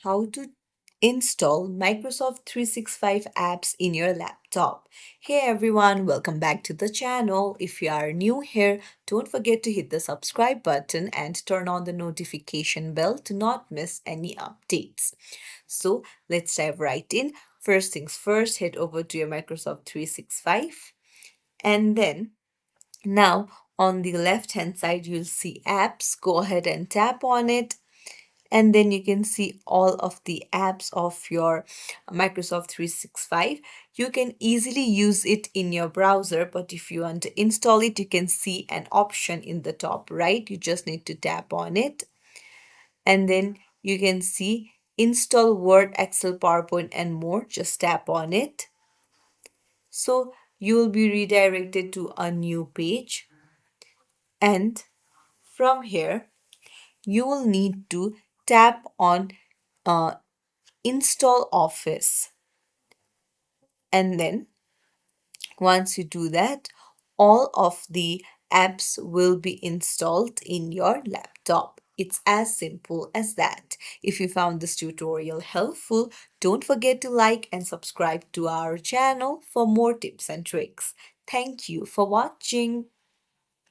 how to install Microsoft 365 apps in your laptop. Hey everyone, welcome back to the channel. If you are new here, don't forget to hit the subscribe button and turn on the notification bell to not miss any updates. So let's dive right in. First things first, head over to your Microsoft 365 and then now on the left hand side you'll see apps. Go ahead and tap on it and then you can see all of the apps of your Microsoft 365. You can easily use it in your browser, but if you want to install it, you can see an option in the top right. You just need to tap on it, and then you can see install Word, Excel, PowerPoint, and more. Just tap on it. So you will be redirected to a new page, and from here, you will need to tap on uh, install Office, and then once you do that, all of the apps will be installed in your laptop. It's as simple as that. If you found this tutorial helpful, don't forget to like and subscribe to our channel for more tips and tricks. Thank you for watching.